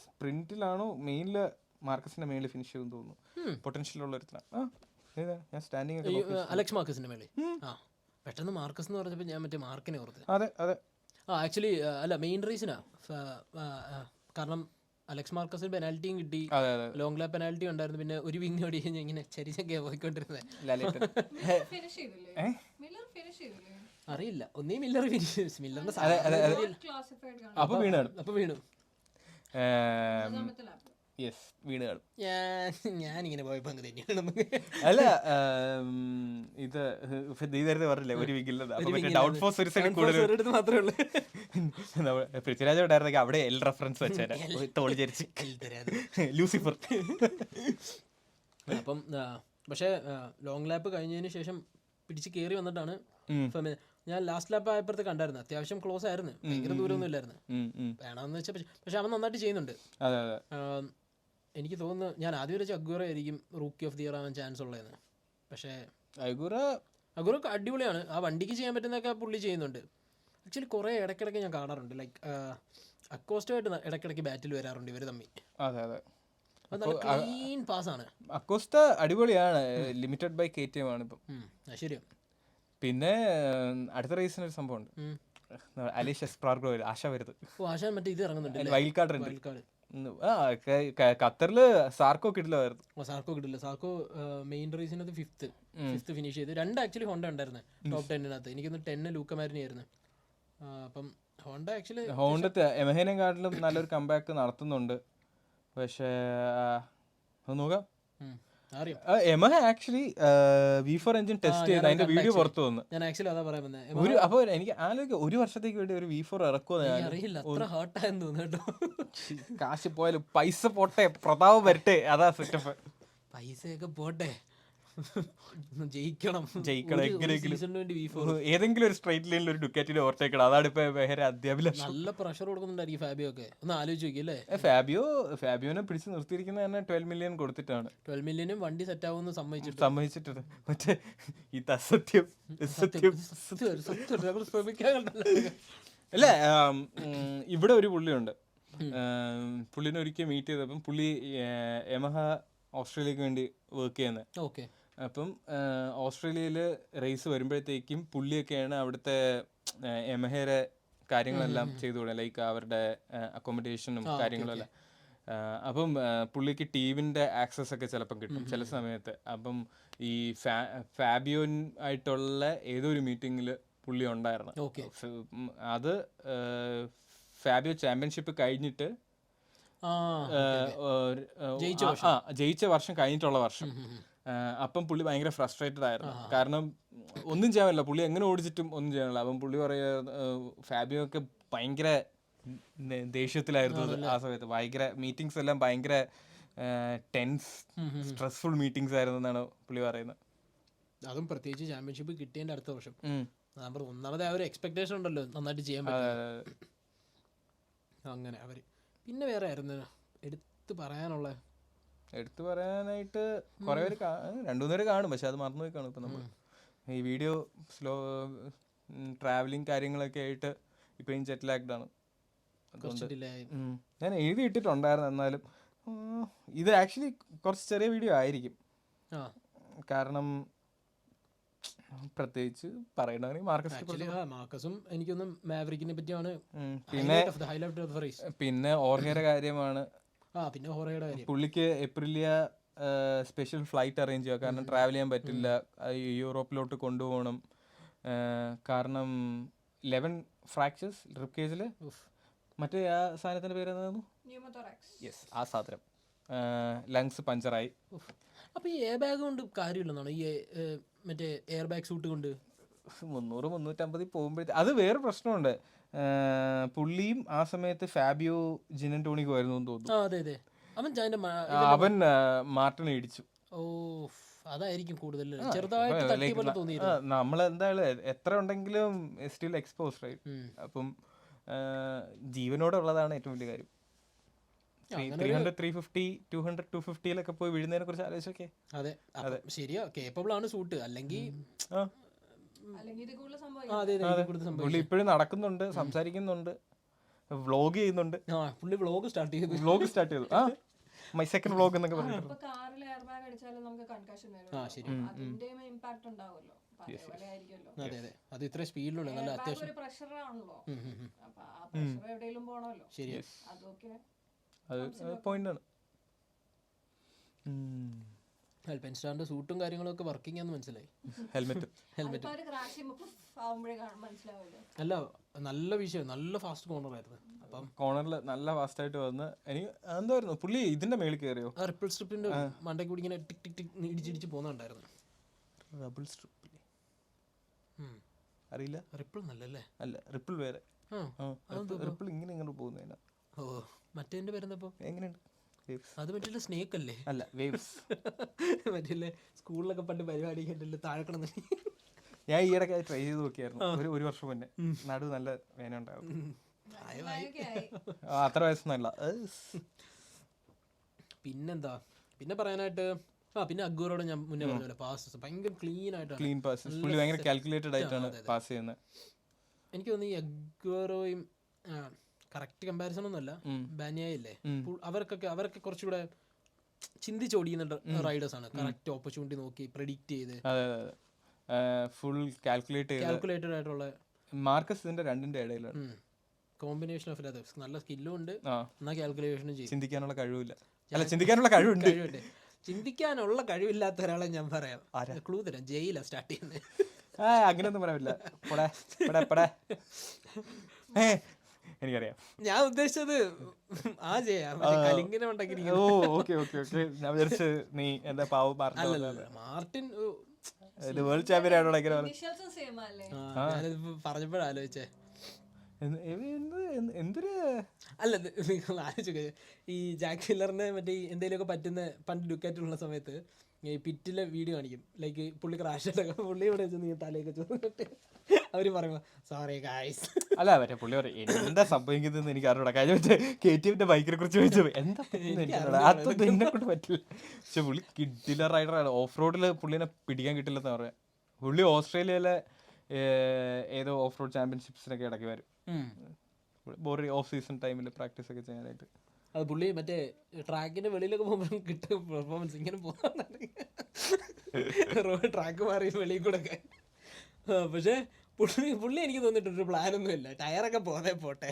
സ്പ്രിന്റിലാണോ മെയിനില് മാർക്കസിന്റെ മേളിൽ ഫിനിഷ് ചെയ്യുമെന്ന് തോന്നുന്നു. പൊട്ടൻഷ്യൽ ഉള്ള ഒരുത്തനാണ്. ഞാൻ സ്റ്റാൻഡിങ് അലക്സ് മാർക്കസിന്റെ മേളിൽ. ആ പെട്ടെന്ന് മാർക്കസ് എന്ന് പറഞ്ഞപ്പോൾ ഞാൻ മറ്റേ മാർക്കിനെ ഓർത്ത്. അതെ അതെ. ആക്ച്വലി അല്ല, മെയിൻ റീസണാ. കാരണം അലക്സ് മാർക്കസിന് പെനാൽറ്റിയും കിട്ടി, ലോങ് ലാപ്പ് പെനാൽറ്റി ഉണ്ടായിരുന്നു. പിന്നെ ഒരു വിങ് ഓടി കഴിഞ്ഞാൽ ഇങ്ങനെ ചരിച്ചൊക്കെ പോയിക്കൊണ്ടിരുന്നത്. അറിയില്ല, ഒന്നേ മില്ലർ ഫിനിഷ്, മില്ലറിന്റെ അപ്പൊ വീണു. യെസ്, വീണ് കാണും. ഞാനിങ്ങനെ പോയപ്പോ അങ്ങ് തന്നെയാണ്. അല്ല, ഇത് നേരത്തെ പറഞ്ഞില്ലേ ഒരു ഡൗട്ട് ഫോഴ്സ് ഒരു സൈഡ് കൂടുതൽ മാത്രമേ ഉള്ളൂ. പൃഥ്വിരാജ് ഉണ്ടായിരുന്നെങ്കിൽ അവിടെ എൽ റെഫറൻസ് വെച്ചേനെ, തോളി ചരിച്ച് ലൂസിഫർ. അപ്പം പക്ഷേ ലോങ് ലാപ്പ് കഴിഞ്ഞതിന് ശേഷം പിടിച്ച് കയറി വന്നിട്ടാണ് ഞാൻ ലാസ്റ്റ് ലാപ്പ് ആയപ്പോഴത്തെ കണ്ടായിരുന്നു. അത്യാവശ്യം ക്ലോസ് ആയിരുന്നു, ഭയങ്കര ദൂരമൊന്നും ഇല്ലായിരുന്നു. വേണമെന്ന് വെച്ചാൽ പക്ഷെ അവൻ നന്നായിട്ട് ചെയ്യുന്നുണ്ട്. എനിക്ക് തോന്നുന്നു ഞാൻ ആദ്യം വെച്ച് അഗുറ ആയിരിക്കും റൂക്കി ഓഫ് ദി ഇയർ ആവാൻ ചാൻസ് ഉള്ളതെന്ന്. പക്ഷേ അഗുറ അടിപൊളിയാണ്. ആ വണ്ടിക്ക് ചെയ്യാൻ പറ്റുന്നതൊക്കെ പുള്ളി ചെയ്യുന്നുണ്ട്. ആക്ച്വലി കുറേ ഇടയ്ക്കിടയ്ക്ക് ഞാൻ കാണാറുണ്ട്, ലൈക്ക് അക്കോസ്റ്റോയായിട്ട് ഇടയ്ക്കിടയ്ക്ക് ബാറ്റിൽ വരാറുണ്ട് ഇവർ തമ്മിൽ. അതെ അതെ, അത് നല്ല ക്ലീൻ പാസ്സാണ്. അക്കോസ്റ്റ അടിപൊളിയാണ്, ലിമിറ്റഡ് ബൈ KTM ആണ് ഇപ്പം. ശരിയാണ്. പിന്നെ അടുത്ത റേസിന് ഒരു സംഭവം ഉണ്ട്, അലീഷ സ്പ്രാർഗോ, ആശ വരുത്. ആശാൻ മറ്റേ ഇത് ഇറങ്ങുന്നുണ്ട്, വൈൽഡ് കാർഡ്. ഖത്തറില് സാർക്കോ കിട്ടില്ലായിരുന്നു. സാർക്കോ കിട്ടില്ല. സാർക്കോ മെയിൻ റേസിനകത്ത് ഫിഫ്ത്ത് ഫിനിഷ് ചെയ്ത്. രണ്ട് ആക്ച്വലി ഹോണ്ട ഉണ്ടായിരുന്നു ടോപ്പ് 10-നകത്ത്. എനിക്കൊന്ന് 10 ലൂക്കമാരിനെ ആയിരുന്നു. അപ്പം ഹോണ്ട ആക്ച്വലി യമഹേനെക്കാട്ടിലും നല്ലൊരു കംബാക്ക് നടത്തുന്നുണ്ട്. പക്ഷേ നോക്കാം, Yamaha actually V4 engine test ചെയ്ത് അതിന്റെ വീഡിയോ പുറത്തു വന്നു. ഞാൻ ആക്ച്വലി അതാ പറയാൻ വന്നത്. അപ്പൊ എനിക്ക് ആലോചിക്കാം, ഒരു വർഷത്തേക്ക് വേണ്ടി ഒരു V4 ഇറക്കുമോ? അറിയില്ല, അത്ര ഹോട്ടായെന്ന് തോന്നുന്നു കേട്ടോ. കാശ് പോയാലും പൈസ പോട്ടെ, പ്രതാപം വരട്ടെ, അതാ സെറ്റപ്പ്. പൈസയൊക്കെ പോട്ടെ, ജയിക്കണം എങ്ങനെയെങ്കിലും ഏതെങ്കിലും ഒരു സ്ട്രൈറ്റ് ലൈനിൽ ഒരു ഡുക്കാറ്റിനെ ഓവർടേക്കണം. അതാണ് ഇപ്പൊ വേറെ അത്യാവശ്യം. നല്ല പ്രഷർ കൊടുക്കുന്നുണ്ടായിരിക്കും ഫാബിയോ ഒക്കെ. ഒന്ന് ആലോചിച്ച് നോക്കിയല്ലേ. ഫാബിയോനെ പിടിച്ച് നിർത്തിയിരിക്കുന്നത് തന്നെ 12 മില്യൺ കൊടുത്തിട്ടാണ്. 12 മില്യനും വണ്ടി സെറ്റ് ആവുമെന്ന് സമ്മതിച്ചിട്ടുണ്ട്. മറ്റേ ഇത് അസത്യം. അല്ല, ഇവിടെ ഒരു പുള്ളിയുണ്ട്, പുള്ളിനെ ഒരിക്കൽ മീറ്റ് ചെയ്തപ്പം പുള്ളി യമഹ ഓസ്ട്രേലിയക്ക് വേണ്ടി വർക്ക് ചെയ്യുന്നത്. ഓക്കെ. അപ്പം ഓസ്ട്രേലിയയിൽ റേസ് വരുമ്പോഴത്തേക്കും പുള്ളിയൊക്കെയാണ് അവിടുത്തെ യമഹയുടെ കാര്യങ്ങളെല്ലാം ചെയ്തു കൊടുക്കുക, ലൈക്ക് അവരുടെ അക്കോമഡേഷനും കാര്യങ്ങളെല്ലാം. അപ്പം പുള്ളിക്ക് ടീമിൻ്റെ ആക്സസ് ഒക്കെ ചിലപ്പം കിട്ടും ചില സമയത്ത്. അപ്പം ഈ ഫാബിയോൻ ആയിട്ടുള്ള ഏതോ ഒരു മീറ്റിങ്ങിൽ പുള്ളി ഉണ്ടായിരുന്നു. അത് ഫാബിയോ ചാമ്പ്യൻഷിപ്പ് കഴിഞ്ഞിട്ട് ജയിച്ച വർഷം കഴിഞ്ഞിട്ടുള്ള വർഷം. അപ്പം പുള്ളി ഭയങ്കര ഫ്രസ്ട്രേറ്റഡ് ആയിരുന്നു, കാരണം ഒന്നും ചെയ്യാൻ പറ്റില്ല, പുള്ളി എങ്ങനെ ഓടിച്ചിട്ടും ഒന്നും ചെയ്യാനില്ല. അപ്പം പുള്ളി ഫാബിയോ ഒക്കെ ഭയങ്കര ദേഷ്യത്തിലായിരുന്നു ആ സമയത്ത്. ഭയങ്കര മീറ്റിംഗ്സ് എല്ലാം ഭയങ്കര ടെൻസ് സ്ട്രെസ്ഫുൾ മീറ്റിംഗ്സ് ആയിരുന്നു എന്നാണ് പുള്ളി പറയുന്നത്. അതും പ്രത്യേകിച്ച് ചാമ്പ്യൻഷിപ്പ് കിട്ടിയതിന്റെ അടുത്ത വർഷം. ഒന്നാമത് ആ ഒരു എക്സ്പെക്ടേഷൻ ഉണ്ടല്ലോ നന്നായിട്ട് ചെയ്യാൻ പറ്റും. അങ്ങനെ അവര് പിന്നെ വേറെ ആയിരുന്നു എടുത്തു പറയാനായിട്ട് കുറെ പേര് 2-3 പേര് കാണും, പക്ഷെ അത് മറന്നുപോയി കാണും. ഇപ്പം നമ്മൾ ഈ വീഡിയോ ട്രാവലിംഗ് കാര്യങ്ങളൊക്കെ ആയിട്ട് ഇപ്പം ജെറ്റ് ലാഗ്ഡ് ആണ്. കുറച്ച് ഡിലേ ആയി. ഞാൻ എഴുതി ഇട്ടിട്ടുണ്ടായിരുന്നു. എന്നാലും ഇത് ആക്ച്വലി കുറച്ച് ചെറിയ വീഡിയോ ആയിരിക്കും. ആ കാരണം പ്രത്യേകിച്ച് പറയണമെങ്കിൽ ആക്ച്വലി മാർക്കസും എനിക്കൊന്നും മാവറിക്കിനെ പറ്റിയാണ് പിന്നെ ഹൈലൈറ്റ് ഓഫ് ദ റേസ്. പിന്നെ ഓർഗയുടെ കാര്യമാണ്. പിന്നെ ഹോറയുടെ കാര്യം. പുള്ളിക്ക് ഏപ്രിലിയ സ്പെഷ്യൽ ഫ്ലൈറ്റ് അറേഞ്ച് ചെയ്യുക. കാരണം ട്രാവൽ ചെയ്യാൻ പറ്റില്ല, യൂറോപ്പിലോട്ട് കൊണ്ടുപോകണം. കാരണം 11 ഫ്രാക്ചേഴ്സ് റിബ് കേജിൽ. മറ്റേ ആ സാധനത്തിൻ്റെ പേര് എന്തായിരുന്നു? യെസ്, ആ സാധനം. ലങ്സ് പഞ്ചറായി. അപ്പോൾ ഈ എയർ ബാഗ് കൊണ്ട് കാര്യമില്ലെന്നാണ് ഈ മറ്റേ എയർ ബാഗ് സൂട്ട് കൊണ്ട് 300-350 പോകുമ്പോഴത്തെ അത് വേറെ പ്രശ്നമുണ്ട്. പുള്ളിയും ആ സമയത്ത് ഫാബിയോ ജിനന്റോണിക്കോ ആയിരുന്നു എന്ന് തോന്നുന്നു. അതെ അതെ, അവൻ മാർട്ടിനെ ഇടിച്ചു. ഓ, അതായിരിക്കും കൂടുതൽ ചെറുതായിട്ട് തട്ടിയ പോലെ തോന്നിയിരുന്നു. നമ്മളെന്തായാലും എത്ര ഉണ്ടെങ്കിലും സ്റ്റിൽ എക്സ്പോസ് റൈറ്റ്. അപ്പം ജീവനോടെ ഉള്ളതാണ് ഏറ്റവും വലിയ കാര്യം. 300, 350, 200, 250 പോയി വീഴുന്നതിനെ കുറിച്ച് ആലോചിച്ചോക്കെ. അതെ ശരിയാ, കേപ്പബിൾ ആണ് സൂട്ട്. അല്ലെങ്കിൽ പുള്ളി ഇപ്പോഴും നടക്കുന്നുണ്ട്, സംസാരിക്കുന്നുണ്ട്, വ്ലോഗ് ചെയ്യുന്നുണ്ട്. പുള്ളി വ്ലോഗ് സ്റ്റാർട്ട് ചെയ്തു. മൈ സെക്കൻഡ് വ്ലോഗ് എന്നൊക്കെ പറഞ്ഞു. അതെ അതെ, അത് ഇത്ര സ്പീഡിലുള്ള നല്ല അത്യാവശ്യം ശരിയാ. അത് പോയിന്റാണ്. പെൻസ്റ്റാറിന്റെ സൂട്ടും കാര്യങ്ങളൊക്കെ വർക്കിംഗ് ആണെന്ന് മനസ്സിലായി. ഹെൽമെറ്റ് അല്ല, നല്ല വിഷയം, നല്ല ഫാസ്റ്റ് കോർണർ ആയിരുന്നു. അപ്പം കോർണറിൽ നല്ല ഫാസ്റ്റ് ആയിട്ട് വന്ന് എനിക്ക് എന്തായിരുന്നു പുള്ളി ഇതിന്റെ മേളിൽ കയറിയോ? റിപ്പിൾ സ്ട്രിപ്പിന്റെ മണ്ടയ്ക്ക് കൂടി ഇങ്ങനെ ടിക് ടിക് ടിക് ഇടിച്ചിടിച്ച് പോകുന്നുണ്ടായിരുന്നു. റിപ്പിൾ സ്ട്രിപ്പ് അറിയില്ല. റിപ്പിൾ നല്ലല്ലേ? അല്ല, റിപ്പിൾ വേറെ. റിപ്പിൾ ഇങ്ങനെ പോകുന്നതിനാ. ഓ, മറ്റേ പേരെന്തപ്പോ? എങ്ങനെയുണ്ട്? അത് മറ്റേ സ്നേക്ക് അല്ലേ? അല്ല, വേവ്സ്. മറ്റേ സ്കൂളിലൊക്കെ പണ്ട് പരിപാടി കേട്ടില്ല, താഴെ കിടന്ന്. ഞാൻ ഈയിടയ്ക്ക് ട്രൈ ചെയ്ത് നോക്കിയായിരുന്നു ഒരു വർഷം മുന്നേ. നടു നല്ല വേന ഉണ്ടാവും. അത്ര വയസ്സൊന്നുമല്ല. പിന്നെന്താ പിന്നെ പറയാനായിട്ട്? പിന്നെ അഗ്ഗൂറോട് ഞാൻ മുന്നേ പറഞ്ഞ പാസസ് ഭയങ്കര ക്ലീൻ ആയിട്ടാണ്. ക്ലീൻ പാസസ്, പുള്ളി ഭയങ്കര കാൽക്കുലേറ്റഡ് ആയിട്ടാണ് പാസ് ചെയ്യുന്നത്. എനിക്ക് തോന്നുന്നു ഈ അഗ്ഗൂറോയും കറക്റ്റ് കമ്പാരിസൺ ഒന്നുമല്ല, ബാനിയയില്ലേ, അവരൊക്കെ കുറച്ചുകൂടെ ചിന്തിച്ചോടിക്കുന്ന റൈഡേഴ്സ് ആണ്. കറക്റ്റ് ഓപ്പർച്യൂണിറ്റി നോക്കി പ്രെഡിക്റ്റ് ചെയ്ത് ഫുൾ കാൽക്കുലേറ്റഡ് ആയിട്ടുള്ള. മാർക്കസ് ഇതിന്റെ രണ്ടിന്റെ ഇടയിലാണ്. കോമ്പിനേഷൻ ഓഫ് നല്ല സ്കില്ലും ഉണ്ട്, എന്നാൽ കാൽക്കുലേഷനും ചെയ്യും. ചിന്തിക്കാനുള്ള കഴിവില്ല. അല്ല, ചിന്തിക്കാനുള്ള കഴിവുണ്ട്. ചിന്തിക്കാനുള്ള കഴിവില്ലാത്ത ഒരാളെ ഞാൻ പറയാം, ക്ലൂ തരാം. ജയിലാ സ്റ്റാർട്ട് ചെയ്യുന്നത്. അങ്ങനെയൊന്നും പറയാനില്ല. എനിക്കറിയാം. ഞാൻ ഉദ്ദേശിച്ചത് ആ ചെയ്യാം കലിങ്ങിനെ ഉണ്ടെങ്കിൽ. നീ എന്താ പാവം മാർട്ടിൻ വേൾഡ് ചാമ്പ്യൻ ആണോ? പറഞ്ഞപ്പോഴാ ആലോചിച്ചേ. എന്തൊരു അല്ല, നിങ്ങൾ ആലോചിച്ചോ, ഈ ജാക്ക് മില്ലറിന് മറ്റേ എന്തെങ്കിലുമൊക്കെ പറ്റുന്ന പണ്ട് ഡുക്കാറ്റുള്ള സമയത്ത് ഈ പിറ്റിലെ വീഡിയോ കാണിക്കും. ലൈക്ക് പുള്ളി ക്രാഷ് ആയിട്ടൊക്കെ പുള്ളി ഇവിടെ വെച്ച് നീ തലയൊക്കെ ചോദിച്ചിട്ട് അവര് പറയുമ്പോ സോറി ഗായ്സ്. അല്ല, മറ്റേ പുള്ളി പറയും എന്താ സംഭവിക്കുന്നതെന്ന് എനിക്ക് അറിഞ്ഞൂടാ. കാര്യം മറ്റേ KTM ബൈക്കിനെ കുറിച്ച് ചോദിച്ചത് എന്താ അതൊന്നും എന്നെ കൊണ്ട് പറ്റില്ല. പക്ഷെ പുള്ളി കിഡിലർ റൈഡറാണ്. ഓഫ് റോഡിൽ പുള്ളിനെ പിടിക്കാൻ കിട്ടില്ലെന്ന് പറയാം. പുള്ളി ഓസ്ട്രേലിയയിലെ ഏതോ ഓഫ് റോഡ് ചാമ്പ്യൻഷിപ്സിനൊക്കെ ഇടയ്ക്ക് വരും. ഓഫ് സീസൺ ടൈമിൽ പ്രാക്ടീസ് ഒക്കെ ചെയ്യാനായിട്ട്. അത് പുള്ളി മറ്റേ ട്രാക്കിന്റെ വെളിയിലൊക്കെ പോകുമ്പോൾ കിട്ടും പെർഫോമൻസ്. ഇങ്ങനെ പോകുന്ന ട്രാക്ക് മാറി വെളിയിൽ കൂടെ ഒക്കെ. പക്ഷേ പുള്ളി എനിക്ക് തോന്നിയിട്ടൊരു പ്ലാനൊന്നും ഇല്ല. ടയറൊക്കെ പോട്ടെ.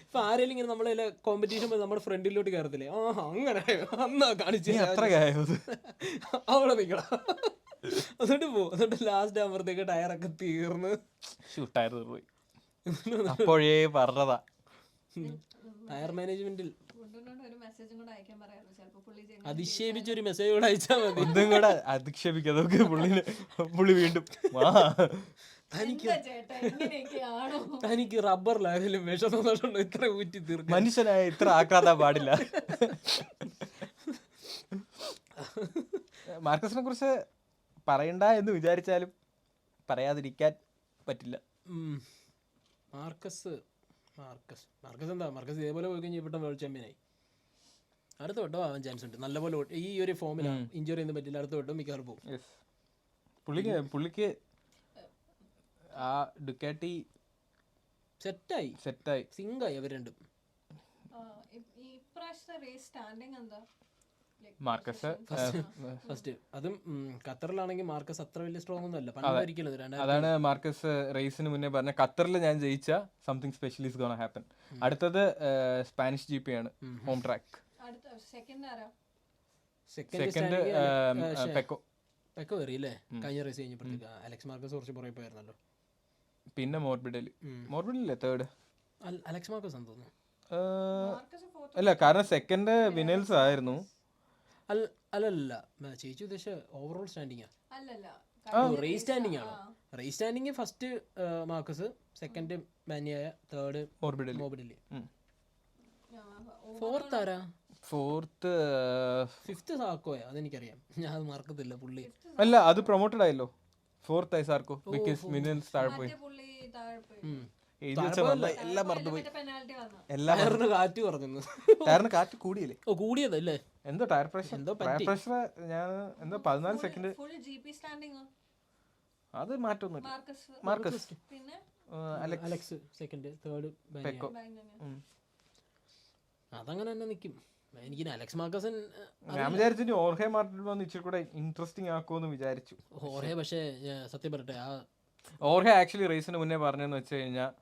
ഇപ്പൊ ആരെങ്കിലും ഇങ്ങനെ നമ്മളെ കോമ്പറ്റീഷൻ നമ്മുടെ ഫ്രണ്ടിലോട്ട് കയറത്തില്ലേ, അങ്ങനെ അന്നാ കാണിച്ചു അവിടെ നിൽക്കണം. എന്നിട്ട് പോകും. എന്നിട്ട് ലാസ്റ്റ് ആകുമ്പോഴത്തേക്ക് ടയറൊക്കെ തീർന്ന് ടയർ പോയി. അപ്പോഴേ പറഞ്ഞതാ ടയർ മാനേജ്മെന്റിൽ അധിക്ഷേപിച്ചൊരു മെസ്സേജ് കൂടെ അയച്ചാൽ മതി. ഒന്നും കൂടെ അധിക്ഷേപിക്കാം നമുക്ക്. പുള്ളി വീണ്ടും തനിക്ക് റബ്ബറിലായാലും വിഷമോ ഇത്ര ഊറ്റി തീർക്കും. മനുഷ്യനായ ഇത്ര ആക്രാന്താൻ പാടില്ല. മാർക്കസിനെ കുറിച്ച് പറയണ്ട എന്ന് വിചാരിച്ചാലും പറയാതിരിക്കാൻ പറ്റില്ല. മാർക്കസ് ഇതേപോലെ പോയി കഴിഞ്ഞാൽ ഇപ്പോഴും വേൾഡ് ചാമ്പ്യനായി. അടുത്ത വട്ടം ആവാൻ ചാൻസ് ഉണ്ട്. നല്ലപോലെ ഈ ഒരു ഫോമിലാണ്. ഇഞ്ചുറി ഒന്നും പറ്റില്ല. അടുത്ത വട്ടം മിക്കവാറും പോകും. പുള്ളിക്ക് ആ ഡുക്കാറ്റി സെറ്റായി സിങ്കായി അവർ രണ്ടും. ഇപ്രാവശ്യത്തെ റേസ് സ്റ്റാൻഡിങ് എന്താ? മാർക്കസ് ഫസ്റ്റ് അതും ഖത്തറിലാണെങ്കിൽ മാർക്കസ് അത്ര വലിയ സ്ട്രോങ് ഒന്നും അല്ല, പണ്ട് ഒരിക്കലും അതാണ് മാർക്കസ് റേസിന് മുന്നേ പറഞ്ഞ ഖത്തറിൽ ഞാൻ ജയിച്ച something special is gonna happen. അടുത്തത് സ്പാനിഷ് GP ആണ്, ഹോം ട്രാക്ക്. അടുത്ത സെക്കൻഡ് ആരാ? Second pekoe. പെക്കോ കയറിയില്ലേ കഴിഞ്ഞ റേസ് കഴിഞ്ഞപ്പോഴത്തേക്ക്. അലക്സ് മാർക്കസ് കുറച്ച് പുറകെ പോയായിരുന്നല്ലോ. പിന്നെ മോർബിഡല്ലേ തേർഡ്? അലക്സ് മാർക്കസ് എന്ന് തോന്നുന്നു. അല്ല, കാരണം സെക്കൻഡ് വിനൽസ് ആയിരുന്നു. അല്ലല്ല ചേച്ചി ഉദ്ദേശിച്ച ഓവറോൾ സ്റ്റാൻഡിങ്ങാ? അല്ലല്ല, റേസ് സ്റ്റാൻഡിങ് ആണോ? Race standing first Marquez, second Bagnaia, third Morbidelli, fourth ആരാ? ഫോർത്ത് ഫിഫ്ത്ത് സാക്കോയാ? അതെനിക്കറിയാം, ഞാൻ അത് മറക്കത്തില്ല. പുള്ളി അല്ല, അത് പ്രൊമോട്ടഡ് ആയല്ലോ. ഫോർത്ത് ആയി സാർക്കോ, ബിക്കോസ് മിനൽസ് താഴെ പോയി. എല്ലാം മറന്നുപോയി. ടയറിന് കാറ്റ് കുറഞ്ഞു. ടയറിന് കാറ്റ് കൂടിയല്ലേ? ഓ കൂടിയതല്ലേ? എന്തോ ടയർ പ്രഷർ ഞാൻ എന്തോ 14 സെക്കൻഡ്. അത് മാറ്റൊന്നുമില്ല. Marcus, Alex second, third pekoe. അതങ്ങനെ തന്നെ നിൽക്കും. എനിക്ക് അലക്സ് മാർക്കസൻ ഞാൻ വിചാരിച്ചു ഓർഹെ മാർട്ടിൻ വന്ന് ഇച്ചിരി കൂടെ ഇൻട്രസ്റ്റിംഗ് ആക്കുമെന്ന് വിചാരിച്ചു. ഓർഹെ പക്ഷേ സത്യം പറയട്ടെ, ഓർഹെ ആക്ച്വലി റേസിന് മുന്നേ പറഞ്ഞെന്ന് വെച്ച് കഴിഞ്ഞാൽ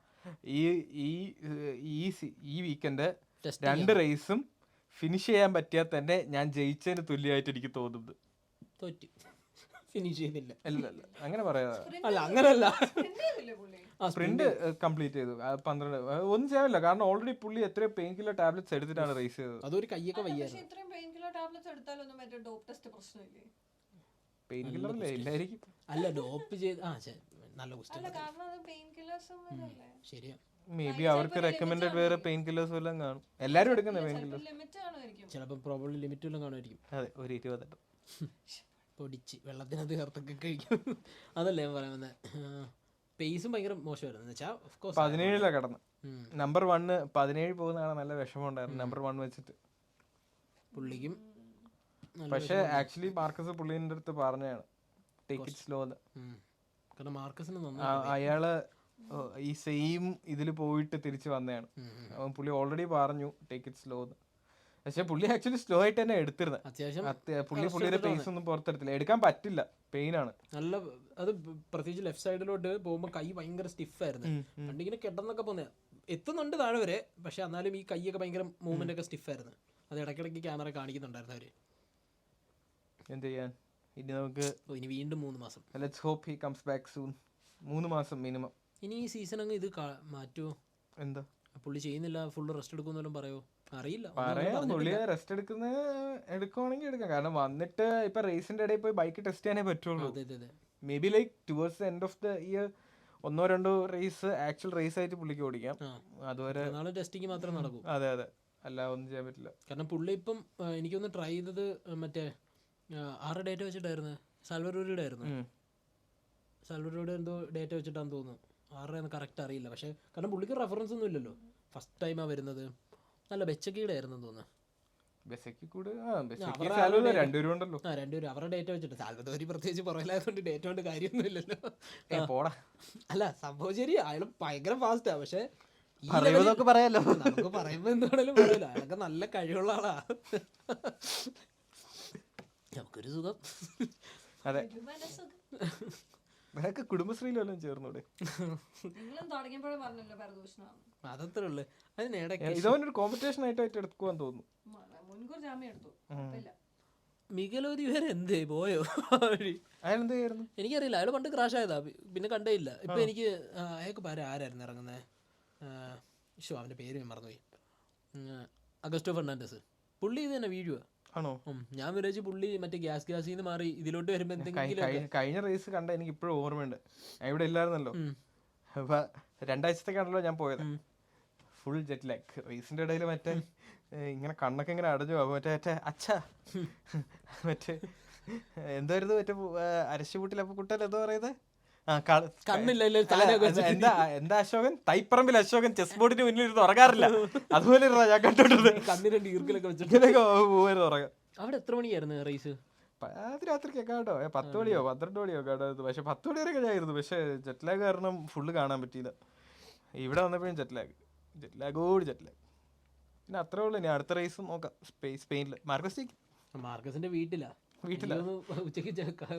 ഈ വീക്കെൻഡ് 2 റേസും ഫിനിഷ് ചെയ്യാൻ പറ്റിയാൽ തന്നെ ഞാൻ ജയിച്ചതിന് തുല്യമായിട്ട് എനിക്ക് തോന്നുന്നത്. തോറ്റു, ഫിനിഷ് ചെയ്യുന്നില്ല. അല്ല അങ്ങനെ പറയാ. അല്ല അങ്ങനല്ല, സ്പ്രിന്റ് കംപ്ലീറ്റ് ചെയ്തു. 12 ഒന്നും ചെയ്യാനില്ല, കാരണം ഓൾറെഡി പുള്ളി എത്രയോ പെയിൻ കില്ലർ ടാബ്ലറ്റ്സ് എടുത്തിട്ടാണ് റേസ് ചെയ്തത്. അതൊരു കയ്യൊക്കെ വയ്യായിരുന്നു. പെയിൻ കില്ലർ അല്ലേ ഇല്ലായിരിക്കും. അല്ല ഡോപ്പ് ചെയ്ത് നല്ല ശരിയാ. മേ ബി അവർക്ക് റെക്കമെൻഡഡ് വേറെ പെയിൻ കില്ലേഴ്സ് വല്ലതും കാണും. എല്ലാരും എടുക്കുന്ന പെയിൻ കില്ലേഴ്സ് ചിലപ്പോൾ പ്രോബ്ലം ലിമിറ്റ് വല്ലതും കാണുമായിരിക്കും. അതെ, ഒരു 20 പൊടിച്ച് വെള്ളത്തിനകത്ത് ചേർത്തൊക്കെ കഴിക്കും. അതല്ലേ ഞാൻ പറയുന്നത്. പേസും ഭയങ്കര മോശമായിരുന്നു. വെച്ചാൽ 17 കടന്ന് നമ്പർ 1 17 പോകുന്നതാണ്. നല്ല വിഷമം ഉണ്ടായിരുന്നു നമ്പർ 1 വെച്ചിട്ട് പുള്ളിക്കും. പക്ഷെ ആക്ച്വലി മാർക്കസ് പുള്ളിന്റെ അടുത്ത് പറഞ്ഞാണ് ടേക്ക് ഇറ്റ് സ്ലോ. കാരണം മാർക്കസിന് അയാള് ഈ സെയിം ഇതിൽ പോയിട്ട് തിരിച്ചു വന്നതാണ്. പുള്ളി ഓൾറെഡി പറഞ്ഞു ടേക്ക് ഇറ്റ് സ്ലോ. പക്ഷെ പുള്ളി ആക്ച്വലി സ്ലോ ആയിട്ട് തന്നെ എടുത്തിരുന്നത്. അത്യാവശ്യം പുള്ളിയുടെ പേസ് ഒന്നും പുറത്തെടുത്തില്ല. എടുക്കാൻ പറ്റില്ല, പെയിൻ ആണ് നല്ല. അത് പ്രത്യേകിച്ച് ലെഫ്റ്റ് സൈഡിലോട്ട് പോകുമ്പോൾ കൈ ഭയങ്കര സ്റ്റിഫായിരുന്നു. പണ്ടിങ്ങനെ കെട്ടെന്നൊക്കെ പോന്നെ എത്തുന്നുണ്ട് താഴെ വരെ, പക്ഷെ എന്നാലും ഈ കൈയൊക്കെ ഭയങ്കര മൂവ്മെന്റ് ഒക്കെ സ്റ്റിഫായിരുന്നു. അത് ഇടയ്ക്കിടയ്ക്ക് ക്യാമറ കാണിക്കുന്നുണ്ടായിരുന്നു അവര്. എന്ത് ചെയ്യാൻ, ഇനി നമുക്ക് ഇനി വീണ്ടും 3 മാസം. Let's hope he comes back soon. 3 മാസം മിനിമം. ഇനി ഈ സീസൺ അങ്ങ് ഇത് മാറ്റുമോ? എന്താ പുള്ളി ചെയ്യുന്നില്ല, ഫുള്ള് റെസ്റ്റ് എടുക്കുമെന്നെല്ലാം പറയോ? അറിയില്ല, പറയാം. പുള്ളി റെസ്റ്റ് എടുക്കുവാണെങ്കിൽ എടുക്കാം. കാരണം വന്നിട്ട് ഇപ്പൊ റേസിന്റെ ഇടയിൽ പോയി ബൈക്ക് ടെസ്റ്റ് ചെയ്യാനേ പറ്റുള്ളൂ. May be like towards the end of the year 1-2 race actual race ആയിട്ട് പുള്ളിക്ക് ഓടിക്കാം. അതുവരെ ടെസ്റ്റിംഗ് മാത്രമേ നടക്കൂ. അതെ അതെ, അല്ല ഒന്നും ചെയ്യാൻ പറ്റില്ല. കാരണം പുള്ളി ഇപ്പം എനിക്കൊന്ന് ട്രൈ ചെയ്തത് മറ്റേ 6 ഡേറ്റ വെച്ചിട്ടായിരുന്നു. സാൽവഡോറിയുടെ ആയിരുന്നു. സാൽവഡോറിയുടെ എന്തോ ഡേറ്റ വെച്ചിട്ടാന്ന് തോന്നുന്നു. 6 കറക്റ്റ് അറിയില്ല. പക്ഷെ കാരണം പുള്ളിക്ക് റെഫറൻസ് ഒന്നും ഇല്ലല്ലോ, ഫസ്റ്റ് ടൈമാണ് വരുന്നത്. നല്ല ബെച്ചക്കിയുടെ ആയിരുന്നു തോന്നുന്നു. രണ്ടുപേരും അവരുടെ ഡേറ്റ വെച്ചിട്ട്. സാൽവഡോരി പ്രത്യേകിച്ച് പുറകിലായതുകൊണ്ട് ഡേറ്റ കൊണ്ട് കാര്യമൊന്നും ഇല്ലല്ലോ. അല്ല സംഭവം ശരി, അയാൾ ഭയങ്കര ഫാസ്റ്റാ. പക്ഷെ പറയാലോ, നമുക്ക് പറയുമ്പോ എന്താണേലും പറയല്ലോ, അയാളൊക്കെ നല്ല കഴിവുള്ള ആളാ. നമുക്കൊരു സുഖം. അതെ, നിനക്ക് കുടുംബശ്രീയിലെല്ലാം ചേർന്നൂടെ? അതത്രേ ഉള്ളു. ഇതൊരു കോമ്പറ്റീഷൻ ആയിട്ട് എടുക്കുവാൻ തോന്നുന്നു. മികലോതി വരെ എന്തേ പോയോ? എനിക്കറിയില്ല, അയാൾ പണ്ട് ക്രാഷ് ആയതാ, പിന്നെ കണ്ടേ ഇല്ല. ഇപ്പൊ എനിക്ക് അയാൾക്ക് ആരായിരുന്നു ഇറങ്ങുന്നത്? അവന്റെ പേര് ഞാൻ മറന്നുപോയി. Augusto Fernandez. പുള്ളി ഇത് തന്നെ വീഴുക ആണോ? ഞാൻ വിചാരിച്ചു പുള്ളി മറ്റേ ഗ്യാസിന്ന് മാറി ഇതിലോട്ട് വരുമ്പോ എന്തെങ്കിലും. കഴിഞ്ഞ റേസ് കണ്ട എനിക്ക് ഇപ്പോഴും ഓർമ്മയുണ്ട്. ഞാൻ ഇവിടെ ഇല്ലായിരുന്നല്ലോ. അപ്പൊ 2 ആഴ്ചത്തേക്കാണല്ലോ ഞാൻ പോയത്. Full jet lag. റേസിന്റെ ഇടയിൽ മറ്റേ ഇങ്ങനെ കണ്ണൊക്കെ ഇങ്ങനെ അടഞ്ഞു. മറ്റേ അച്ഛാ മറ്റേ എന്തായിരുന്നു മറ്റേ അരശുപൂട്ടിലപ്പ കുട്ടൽ എന്തോ പറയുന്നത്? എന്താ അശോകൻ, തൈപ്പറമ്പിൽ അശോകൻ ചെസ് ബോർഡിന് മുന്നിൽ ഇരുന്ന് ഉറങ്ങാറില്ല. അതുപോലെ ഞാൻ കണ്ടിട്ടുണ്ട്. ഉറങ്ങാം. അവിടെ എത്ര മണിയായിരുന്നു റേസ്? രാത്രിക്കൊക്കെ കേട്ടോ, 10 മണിയോ 12 മണിയോ കേട്ടോ. പക്ഷെ 10 മണി വരെയൊക്കെ ഞായിരുന്നു. പക്ഷെ ജെറ്റ് ലാഗ് കാരണം ഫുള്ള് കാണാൻ പറ്റിയില്ല. ഇവിടെ വന്നപ്പോഴും ജെറ്റ് ലാഗ്. പിന്നെ അത്രേ ഉള്ളൂ. ഇനി അടുത്ത റേസും നോക്കാം. സ്പെയിനിൽ മാർക്കസിന്റെ വീട്ടിലാ ഉച്ചക്ക്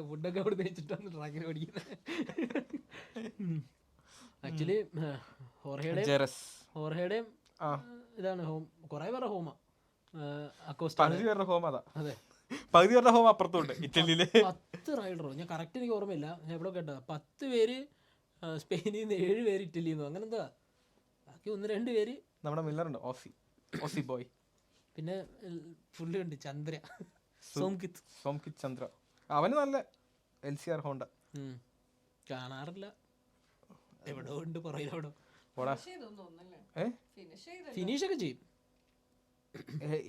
ഫുഡൊക്കെ അവിടെ വെച്ചിട്ടാണ് ട്രാക്കിന് പഠിക്കുന്നത്. ആക്ച്വലി ഹോർഹയുടെയും ഇതാണ് ഹോം. കുറെ പേരുടെ ഹോമാ ഹോം. അതാ അതെ, പകുതി പേരുടെ ഹോം അപ്പുറത്തുണ്ട് ഇറ്റലിയില്. 10 റൈഡറോ, ഞാൻ കറക്റ്റ് എനിക്ക് ഓർമ്മയില്ല, ഞാൻ എവിടെ കേട്ടോ. 10 പേര് സ്പെയിനിൽ നിന്ന്, 7 പേര് ഇറ്റലിയിൽ നിന്നും, അങ്ങനെ എന്താ. ബാക്കി 1-2 പേര് നമ്മുടെ മില്ലറുണ്ട്, ഓസി ബോയ്. പിന്നെ ഫുള്ള് ഉണ്ട് ചന്ദ്ര, സോംകിത് ചന്ദ്ര. അവന് നല്ല LCR ഹോണ്ട കാണാറില്ല, എവിടെ ഉണ്ട് പുറയിലവിടെ. ഫിനിഷ് ഒക്കെ ചെയ്യും.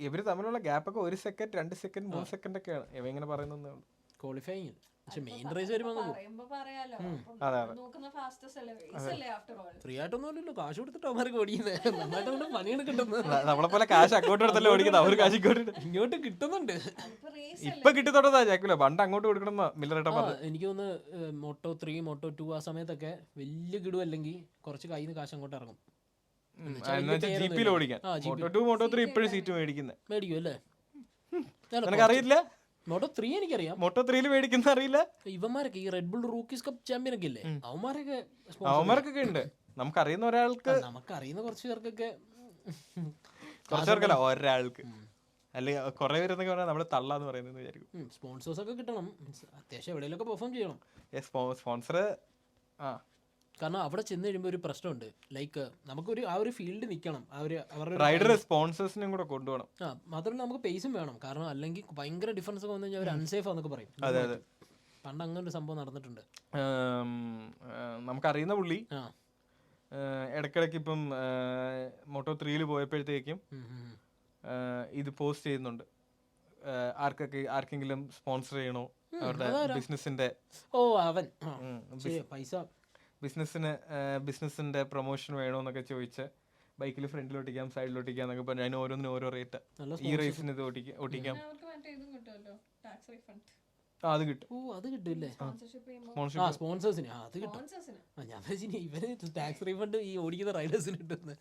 ഇവര് തമ്മിലുള്ള ഗ്യാപ്പൊക്കെ 1 സെക്കൻഡ് 2 സെക്കൻഡ് 3 സെക്കൻഡ് ഒക്കെയാണ് ഇവ ഇങ്ങനെ പറയുന്നത്. ക്വാളിഫൈങ്. പക്ഷെ മെയിൻ റേസ് വരുമ്പോൾ ഫ്രീ ആയിട്ടൊന്നുമല്ലല്ലോ, കാശ് കൊടുത്തിട്ട് അവന്മാർക്ക് ഓടിക്കുന്നത്. നന്നായിട്ട് പണിയെടുക്കുന്നത്. നമ്മളെ പോലെ കാശ് അങ്ങോട്ട് എടുത്തല്ലേ ഓടിക്കുന്നത്, അവർ കാശ് ഇങ്ങോട്ട് കിട്ടുന്നുണ്ട്. ഇപ്പൊ കിട്ടിത്തോട്ടാ ജാക്കിലോ, പണ്ട് അങ്ങോട്ട് കൊടുക്കണം മില്ലറേട്ട പറഞ്ഞു. എനിക്ക് തോന്നുന്നു Moto3 Moto2 ആ സമയത്തൊക്കെ വലിയ കിടു അല്ലെങ്കിൽ കുറച്ച് കയ്യിൽ നിന്ന് കാശ് അങ്ങോട്ട് ഇറങ്ങും. ജീപ്പിൽ ഓടിക്കാൻ Moto2 Moto3 ഇപ്പോഴും സീറ്റ് മേടിക്കും അല്ലേ? നിനക്കറിയില്ല? Moto3 എനിക്കറിയാം, Moto3 മേടിക്കുന്ന അറിയില്ല. ഇവന്മാരൊക്കെ ഈ റെഡ് ബുൾ റൂക്കീസ് കപ്പ് ചാമ്പ്യൻ ഒക്കെ ഇല്ലേ, അവന്മാർക്കൊക്കെ ഉണ്ട്. നമുക്കറിയുന്ന ഒരാൾക്ക്, നമുക്കറിയുന്ന കുറച്ച് പേർക്കൊക്കെ, കുറച്ച് പേർക്കല്ല ഒരാൾക്ക്, അല്ലെങ്കിൽ കുറെ പേരെന്നൊക്കെ പറഞ്ഞാൽ നമ്മള് തള്ളാന്ന് പറയുന്നത് വിചാരിക്കും. സ്പോൺസേഴ്സ് ഒക്കെ കിട്ടണം, അത്യാവശ്യം എവിടെയെങ്കിലൊക്കെ പെർഫോം ചെയ്യണം. സ്പോൺസർ കാരണം അവിടെ ചെന്ന് കഴിയുമ്പോൾ ഒരു പ്രശ്നമുണ്ട്. ലൈക്ക് നമുക്കൊരു ആ ഒരു ഫീൽഡ് നിൽക്കണം, അവരുടെ റൈഡർ സ്പോൺസേഴ്സിനും കൂടെ കൊണ്ടുപോകണം. മാത്രമല്ല നമുക്ക് പേസും വേണം. കാരണം അല്ലെങ്കിൽ ഭയങ്കര ഡിഫറൻസ് ഒക്കെ വന്നു കഴിഞ്ഞാൽ അവർ അൺസേഫ് ആണെന്നൊക്കെ പറയും. അതെ അതെ, പണ്ട് അങ്ങനെ ഒരു സംഭവം നടന്നിട്ടുണ്ട്. നമുക്കറിയുന്ന പുള്ളി ഇടയ്ക്കിടയ്ക്ക് ഇപ്പം Moto3 പോയപ്പോഴത്തേക്കും ഇത് പോസ്റ്റ് ചെയ്യുന്നുണ്ട്, ആർക്കെങ്കിലും സ്പോൺസർ ചെയ്യണോ അവരുടെ ബിസിനസിന്റെ. അവൻ പൈസ ബിസിനസിന്റെ പ്രൊമോഷൻ വേണോന്നൊക്കെ ചോദിച്ച് ബൈക്കിൽ ഫ്രണ്ടിലോട്ടിക്കാം സൈഡിലോട്ടിക്കാം എന്നൊക്കെ പറഞ്ഞു. അതിന് ഓരോന്നിനും ഓരോ റേറ്റ്. ഈ റേസിന് ഇത് ഓടിക്കാം, അത് കിട്ടും. അത് കിട്ടില്ലേ സ്പോൺസേഴ്സിന്? അത് കിട്ടും. ഞാൻ ഇവര് ടാക്സ് റീഫണ്ട് ഈ ഓടിക്കുന്ന റൈഡേഴ്സിന് കിട്ടുന്നത്.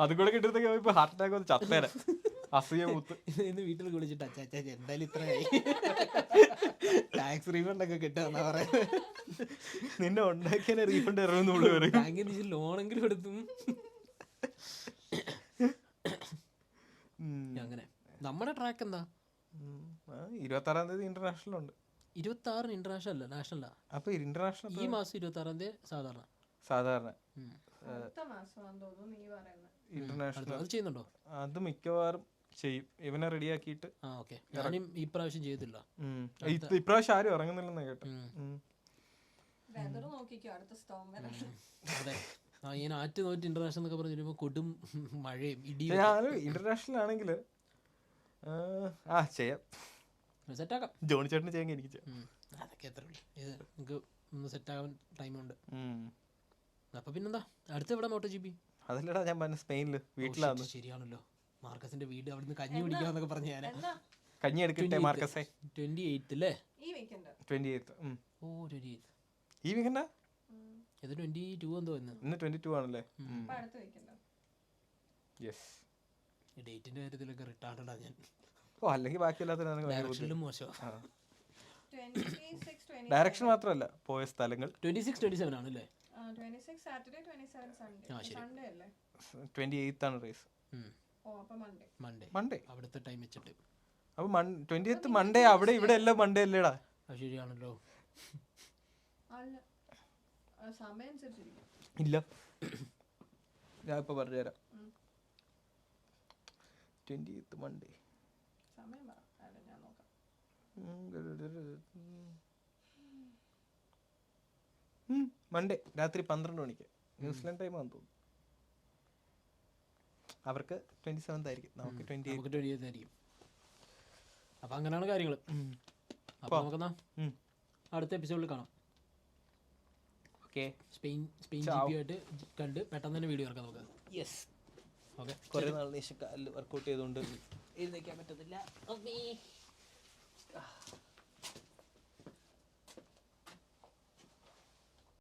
അത് കൂടെ കിട്ടുന്നതൊക്കെ ഇപ്പൊ ഹാർട്ട് അറ്റാക്ക് വന്ന് ചത്തേനെ അസൂയ മൂത്ത് ഇന്ന് വീട്ടിൽ വിളിച്ചിട്ട് അച്ചാ എന്തായാലും ഇത്രയായി ടാക്സ് റീഫണ്ട് ഒക്കെ കിട്ടുന്ന പറയുന്നത്. നിന്നെ ഉണ്ടാക്കിയ റീഫണ്ട് ഇറങ്ങുന്നു ബാങ്കിൽ നിന്ന് ലോണെങ്കിലും എടുത്തും. അങ്ങനെ നമ്മുടെ ട്രാക്ക് എന്താ? 26-ാം തീയതി ഇന്റർനാഷണൽ ഉണ്ട്. 26 ഇന്റർനാഷണൽ അല്ല, നാഷണലാ. അപ്പൊ ഇന്റർനാഷണൽ ഈ മാസം 26-ാം തീയതി സാധാരണ ഇന്റർനാഷണൽ അത് ചെയ്യുന്നുണ്ടോ? അത് മിക്കവാറും ചെയ്യും. ഇവനെ റെഡിയാക്കിയിട്ട്. ഞാനും ഈ പ്രാവശ്യം ചെയ്തില്ല. ഇപ്രാവശ്യം ആരും ഇറങ്ങുന്നില്ലെന്ന് കേട്ടു. അതെ, ഈ നാറ്റ് നോറ്റ് ഇന്റർനാഷണൽ എന്നൊക്കെ പറഞ്ഞു വരുമ്പോ കൊടും മഴയും ഇടിയും. ഇന്റർനാഷണൽ ആണെങ്കിൽ ചെയ്യാം, സെറ്റാക്കാം. ജോണി ചേട്ടന് ചെയ്യാൻ എനിക്ക് ചെയ്യാം. അതൊക്കെ എത്ര ഇത് നമുക്ക് ഒന്ന് സെറ്റാകാൻ ടൈമുണ്ട്. അപ്പൊ പിന്നെന്താ അടുത്ത എവിടെ MotoGP? അതല്ലടാ ഞാൻ പറഞ്ഞ സ്പെയിനില് വീട്ടിലാണ്. ശരിയാണല്ലോ, മാർക്കസിന്റെ വീട് അവിടുന്ന് കഞ്ഞി പിടിക്കാന്നൊക്കെ പറഞ്ഞു. ഞാൻ കഞ്ഞി എടുക്കട്ടെ മാർക്കസേ. 28 അല്ലേ? 28. ഓ 28 ഈ വീക്കെൻഡാ? ഇത് 22 എന്തോ ഇന്ന് 22 ആണല്ലേ? യെസ്. ഡേറ്റിന്റെ കാര്യത്തിലൊക്കെ റിട്ടാർഡാ ഞാൻ. അല്ലെങ്കിൽ ബാക്കിയെല്ലാത്തിനും മോശം. ഡയറക്ഷൻ മാത്രമല്ല, പോയ സ്ഥലങ്ങൾ. 26-27 ആണല്ലേ? 28 ആണ് റേസ്. മൺഡേ അവിടുത്തെ ടൈം വെച്ചിട്ട്. അപ്പൊ 20th മൺഡേ അവിടെ ഇവിടെ എല്ലാം മൺഡേ അല്ലേടാ? ശരിയാണല്ലോ. ഇല്ല, ഞാൻ ഇപ്പൊ പറഞ്ഞുതരാം. 20th മൺഡേ മൺഡേ രാത്രി 12 മണിക്ക് ന്യൂസിലൻഡ് ടൈം ആണെന്ന് തോന്നുന്നു. അവർക്ക് 27th ആയിരിക്കും, നമുക്ക് 28th ആയിരിക്കും. അപ്പൊ അങ്ങനെയാണ് കാര്യങ്ങൾ. അപ്പൊ നമുക്കെന്നാ അടുത്ത എപ്പിസോഡിൽ കാണാം. സ്പെയിൻ GP ആയിട്ട് കണ്ട് പെട്ടെന്ന് തന്നെ വീഡിയോ ഇറക്കാം നമുക്ക്. യെസ്. ഓക്കെ, കുറെ നാളിന് ശേഷം കാലിൽ വർക്കൗട്ട് ചെയ്തുകൊണ്ട് എഴുന്നേക്കാൻ പറ്റത്തില്ല.